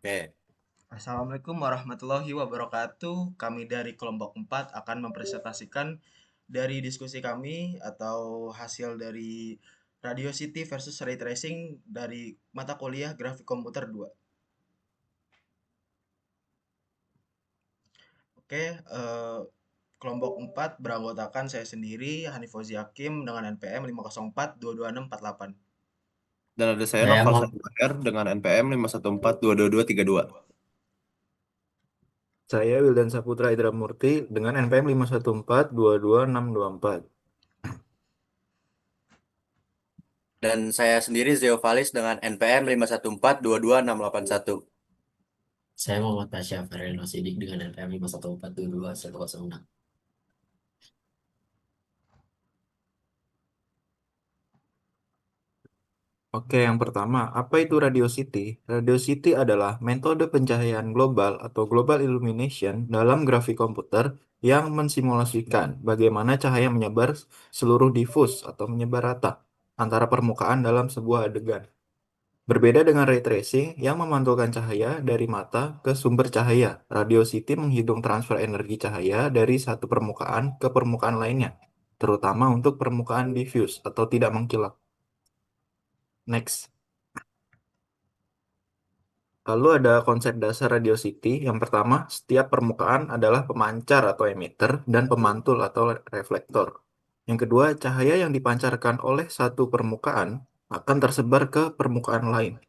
Oke. Assalamualaikum warahmatullahi wabarakatuh. Kami dari kelompok 4 akan mempresentasikan dari diskusi kami atau hasil dari Radio City versus Ray Tracing dari mata kuliah Grafik Komputer 2. Oke, kelompok 4 beranggotakan saya sendiri, Hanif Fauzi Hakim dengan NPM 504 22648. Dan ada saya Saya Noval mau Sapuer dengan NPM 5142232. Saya Wildan Saputra Indramurti dengan NPM 514222624. Dan saya sendiri Zeo Valis dengan NPM 514222681. saya Muhammad Pasha Farel Sidik dengan NPM 514222106. Oke, yang pertama, apa itu Radio City? Radio City adalah metode pencahayaan global atau global illumination dalam grafik komputer yang mensimulasikan bagaimana cahaya menyebar seluruh diffus atau menyebar rata antara permukaan dalam sebuah adegan. Berbeda dengan ray tracing yang memantulkan cahaya dari mata ke sumber cahaya, Radio City menghitung transfer energi cahaya dari satu permukaan ke permukaan lainnya, terutama untuk permukaan diffuse atau tidak mengkilap. Next. Lalu ada konsep dasar radio city. Yang pertama, setiap permukaan adalah pemancar atau emitter dan pemantul atau reflektor. Yang kedua, cahaya yang dipancarkan oleh satu permukaan akan tersebar ke permukaan lain.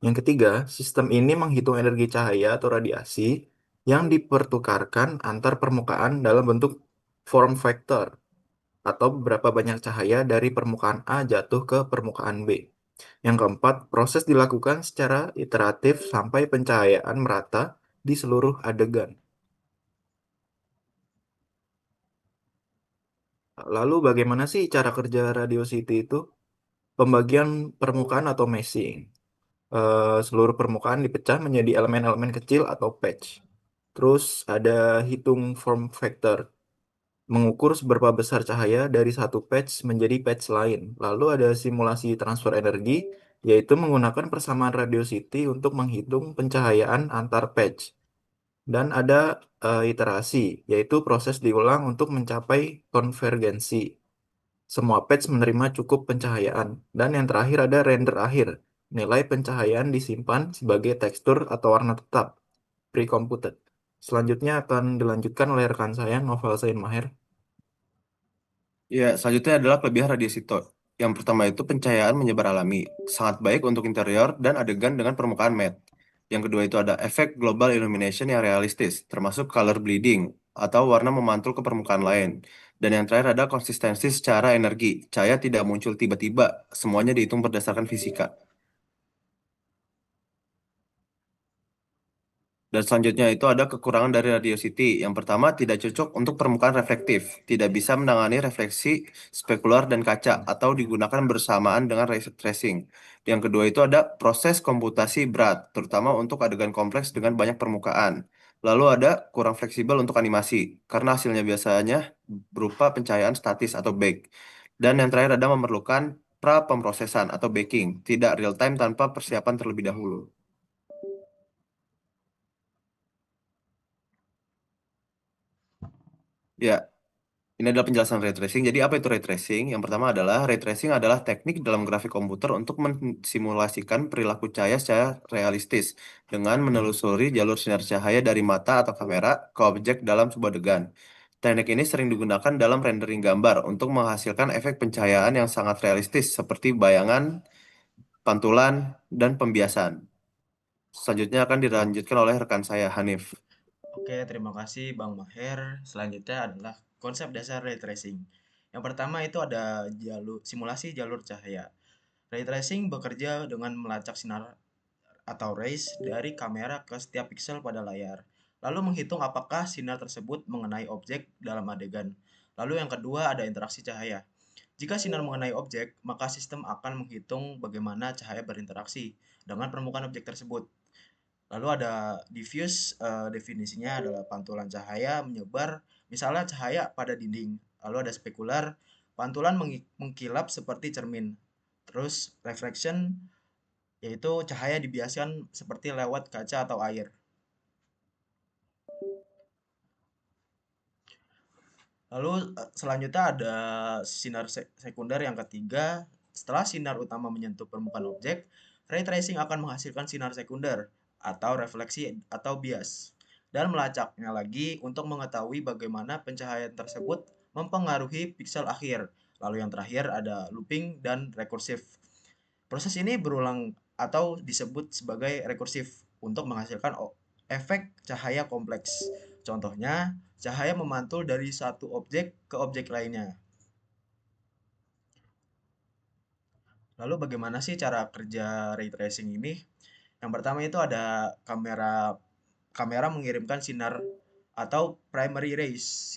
Yang ketiga, sistem ini menghitung energi cahaya atau radiasi yang dipertukarkan antar permukaan dalam bentuk form factor atau berapa banyak cahaya dari permukaan A jatuh ke permukaan B. Yang keempat, proses dilakukan secara iteratif sampai pencahayaan merata di seluruh adegan. Lalu bagaimana sih cara kerja Radio City itu? Pembagian permukaan atau meshing. Seluruh permukaan dipecah menjadi elemen-elemen kecil atau patch. Terus ada hitung form factor, mengukur seberapa besar cahaya dari satu patch menjadi patch lain. Lalu ada simulasi transfer energi, yaitu menggunakan persamaan radiosity untuk menghitung pencahayaan antar patch. Dan ada iterasi, yaitu proses diulang untuk mencapai konvergensi. Semua patch menerima cukup pencahayaan. Dan yang terakhir ada render akhir. Nilai pencahayaan disimpan sebagai tekstur atau warna tetap, pre-computed. Selanjutnya akan dilanjutkan oleh rekan saya, Novel Zain Maher. Ya, selanjutnya adalah kelebihan radiositor. Yang pertama itu pencahayaan menyebar alami, sangat baik untuk interior dan adegan dengan permukaan matte. Yang kedua itu ada efek global illumination yang realistis, termasuk color bleeding atau warna memantul ke permukaan lain. Dan yang terakhir ada konsistensi secara energi, cahaya tidak muncul tiba-tiba, semuanya dihitung berdasarkan fisika. Dan selanjutnya itu ada kekurangan dari radio city. Yang pertama, tidak cocok untuk permukaan reflektif. Tidak bisa menangani refleksi spekular dan kaca atau digunakan bersamaan dengan ray tracing. Yang kedua itu ada proses komputasi berat, terutama untuk adegan kompleks dengan banyak permukaan. Lalu ada kurang fleksibel untuk animasi, karena hasilnya biasanya berupa pencahayaan statis atau bake. Dan yang terakhir ada memerlukan pra pemrosesan atau baking, tidak real time tanpa persiapan terlebih dahulu. Ya, ini adalah penjelasan ray tracing. Jadi apa itu ray tracing? Yang pertama adalah ray tracing adalah teknik dalam grafik komputer untuk mensimulasikan perilaku cahaya secara realistis dengan menelusuri jalur sinar cahaya dari mata atau kamera ke objek dalam sebuah adegan. Teknik ini sering digunakan dalam rendering gambar untuk menghasilkan efek pencahayaan yang sangat realistis seperti bayangan, pantulan, dan pembiasan. Selanjutnya akan dilanjutkan oleh rekan saya Hanif. Oke, terima kasih Bang Maher. Selanjutnya adalah konsep dasar ray tracing. Yang pertama itu ada simulasi jalur cahaya. Ray tracing bekerja dengan melacak sinar atau rays dari kamera ke setiap piksel pada layar, lalu menghitung apakah sinar tersebut mengenai objek dalam adegan. Lalu yang kedua ada interaksi cahaya. Jika sinar mengenai objek, maka sistem akan menghitung bagaimana cahaya berinteraksi dengan permukaan objek tersebut. Lalu ada diffuse, definisinya adalah pantulan cahaya menyebar, misalnya cahaya pada dinding. Lalu ada spekular, pantulan mengkilap seperti cermin. Terus reflection, yaitu cahaya dibiaskan seperti lewat kaca atau air. Lalu selanjutnya ada sinar sekunder yang ketiga. Setelah sinar utama menyentuh permukaan objek, ray tracing akan menghasilkan sinar sekunder atau refleksi atau bias dan melacaknya lagi untuk mengetahui bagaimana pencahayaan tersebut mempengaruhi piksel akhir. Lalu yang terakhir ada looping dan rekursif. Proses ini berulang atau disebut sebagai rekursif untuk menghasilkan efek cahaya kompleks. Contohnya, cahaya memantul dari satu objek ke objek lainnya. Lalu bagaimana sih cara kerja ray tracing ini? Yang pertama itu ada kamera kamera mengirimkan sinar atau primary rays.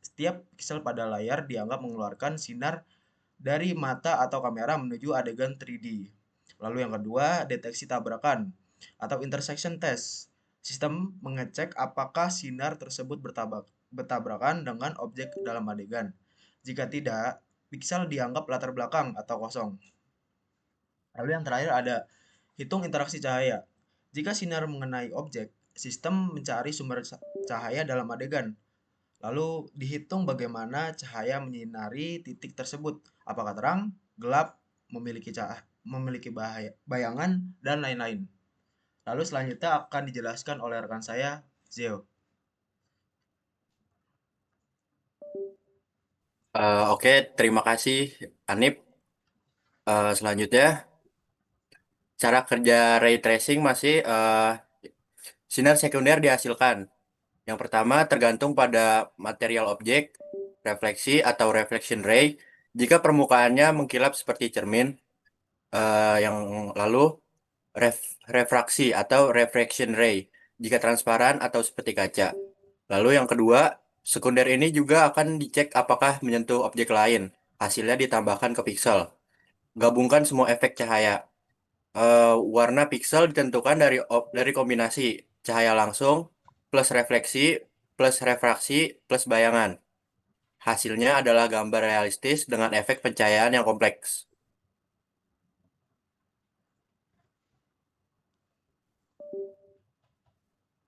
Setiap piksel pada layar dianggap mengeluarkan sinar dari mata atau kamera menuju adegan 3D. Lalu yang kedua, deteksi tabrakan atau intersection test. Sistem mengecek apakah sinar tersebut bertabrakan dengan objek dalam adegan. Jika tidak, piksel dianggap latar belakang atau kosong. Lalu yang terakhir ada hitung interaksi cahaya. Jika sinar mengenai objek, sistem mencari sumber cahaya dalam adegan. Lalu dihitung bagaimana cahaya menyinari titik tersebut. Apakah terang, gelap, memiliki bayangan, dan lain-lain. Lalu selanjutnya akan dijelaskan oleh rekan saya, Zeo. Oke, terima kasih Anip. Selanjutnya, cara kerja ray tracing masih sinar sekunder dihasilkan. Yang pertama tergantung pada material objek, refleksi atau reflection ray. Jika permukaannya mengkilap seperti cermin, yang lalu refraksi atau refraction ray. Jika transparan atau seperti kaca. Lalu yang kedua, sekunder ini juga akan dicek apakah menyentuh objek lain. Hasilnya ditambahkan ke piksel. Gabungkan semua efek cahaya. Warna piksel ditentukan dari kombinasi cahaya langsung plus refleksi plus refraksi plus bayangan. Hasilnya adalah gambar realistis dengan efek pencahayaan yang kompleks.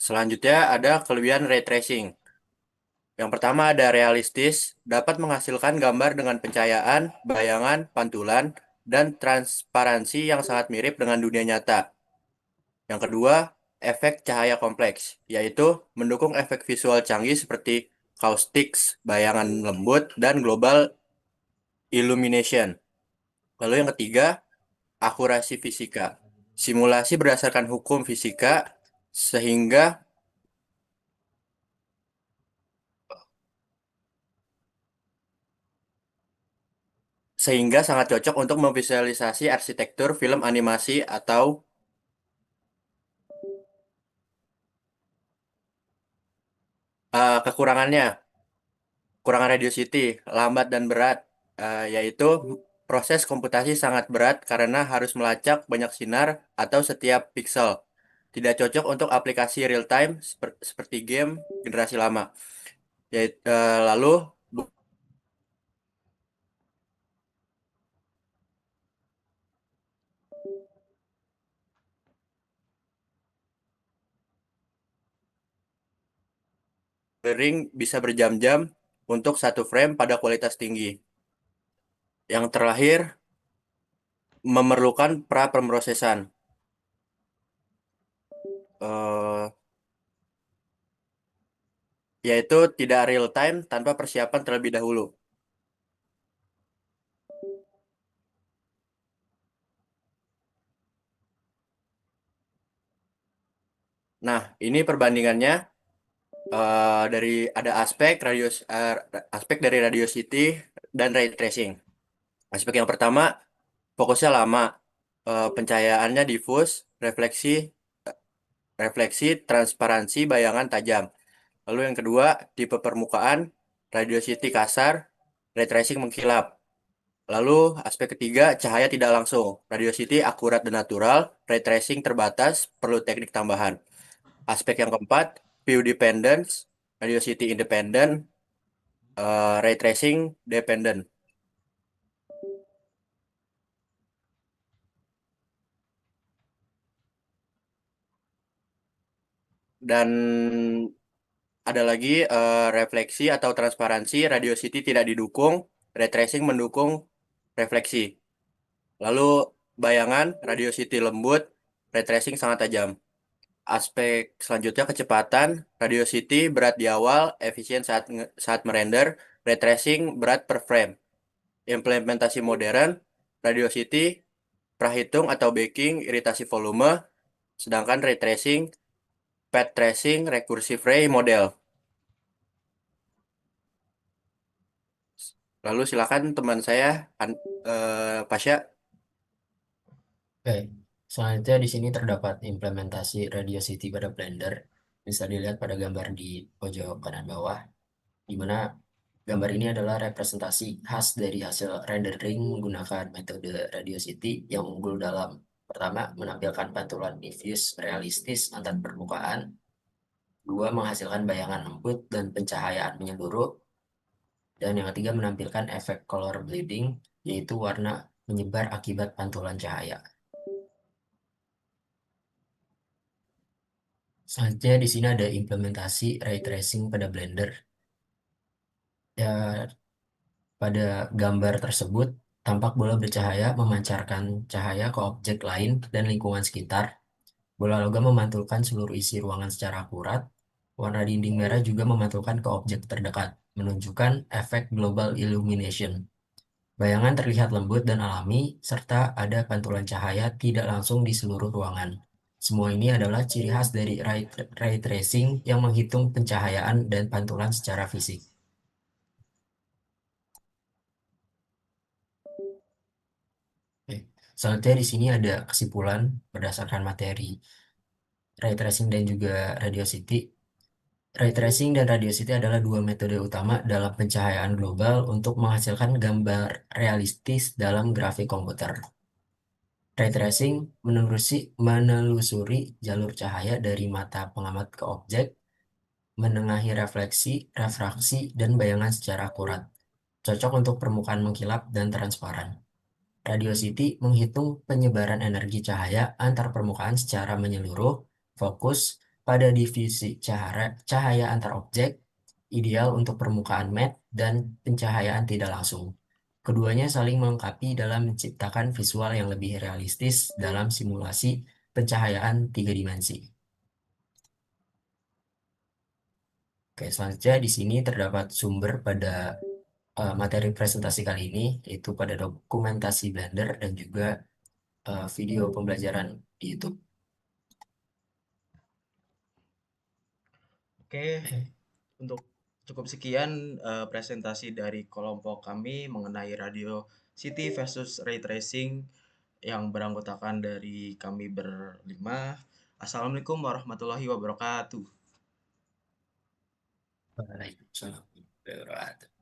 Selanjutnya ada kelebihan ray tracing. Yang pertama ada realistis, dapat menghasilkan gambar dengan pencahayaan, bayangan, pantulan, dan transparansi yang sangat mirip dengan dunia nyata. Yang kedua, efek cahaya kompleks, yaitu mendukung efek visual canggih seperti caustics, bayangan lembut, dan global illumination. Lalu yang ketiga, akurasi fisika. Simulasi berdasarkan hukum fisika sehingga sehingga sangat cocok untuk memvisualisasi arsitektur film animasi atau kekurangannya. Kurangan radiosity, lambat dan berat, yaitu proses komputasi sangat berat karena harus melacak banyak sinar atau setiap pixel. Tidak cocok untuk aplikasi real time seperti game generasi lama. Lalu rendering bisa berjam-jam untuk satu frame pada kualitas tinggi. Yang terakhir, memerlukan pra-pemrosesan. Eh, Yaitu tidak real time tanpa persiapan terlebih dahulu. Nah, ini perbandingannya dari ada aspek dari radio city dan ray tracing. Aspek yang pertama fokusnya lama, pencahayaannya diffus, refleksi, transparansi, bayangan tajam. Lalu yang kedua tipe permukaan radio city kasar, ray tracing mengkilap. Lalu aspek ketiga cahaya tidak langsung, radio city akurat dan natural, ray tracing terbatas, perlu teknik tambahan. Aspek yang keempat, view dependence, radio city independent, ray tracing dependent. Dan ada lagi refleksi atau transparansi, radiosity tidak didukung, ray tracing mendukung refleksi. Lalu bayangan, radiosity lembut, ray tracing sangat tajam. Aspek selanjutnya kecepatan, radiosity berat di awal, efisien saat merender, ray tracing berat per frame. Implementasi modern, radiosity, prahitung atau baking, iritasi volume, sedangkan ray tracing, path tracing, recursive ray model. Lalu silakan teman saya, Pasha. Oke, selanjutnya di sini terdapat implementasi Radio City pada Blender. Bisa dilihat pada gambar di pojok kanan bawah, di mana gambar ini adalah representasi khas dari hasil rendering menggunakan metode Radio City yang unggul dalam pertama, menampilkan pantulan diffuse realistis antar permukaan, dua, menghasilkan bayangan lembut dan pencahayaan menyeluruh, dan yang ketiga menampilkan efek color bleeding, yaitu warna menyebar akibat pantulan cahaya. Selanjutnya di sini ada implementasi ray tracing pada Blender. Ya, pada gambar tersebut tampak bola bercahaya memancarkan cahaya ke objek lain dan lingkungan sekitar. Bola logam memantulkan seluruh isi ruangan secara akurat. Warna dinding merah juga memantulkan ke objek terdekat, menunjukkan efek global illumination. Bayangan terlihat lembut dan alami, serta ada pantulan cahaya tidak langsung di seluruh ruangan. Semua ini adalah ciri khas dari ray tracing yang menghitung pencahayaan dan pantulan secara fisik. Oke. Selanjutnya di sini ada kesimpulan berdasarkan materi ray tracing dan juga radiosity. Ray tracing dan radiosity adalah dua metode utama dalam pencahayaan global untuk menghasilkan gambar realistis dalam grafik komputer. Ray tracing menelusuri jalur cahaya dari mata pengamat ke objek, menengahi refleksi, refraksi, dan bayangan secara akurat. Cocok untuk permukaan mengkilap dan transparan. Radiosity menghitung penyebaran energi cahaya antar permukaan secara menyeluruh, fokus pada difusi cahaya antar objek, ideal untuk permukaan matte dan pencahayaan tidak langsung. Keduanya saling melengkapi dalam menciptakan visual yang lebih realistis dalam simulasi pencahayaan 3 dimensi. Oke, selanjutnya di sini terdapat sumber pada materi presentasi kali ini, yaitu pada dokumentasi Blender dan juga video pembelajaran di YouTube. Oke, untuk cukup sekian presentasi dari kelompok kami mengenai Radio City versus Ray Tracing yang beranggotakan dari kami berlima. Assalamualaikum warahmatullahi wabarakatuh. Waalaikumsalam warahmatullahi wabarakatuh.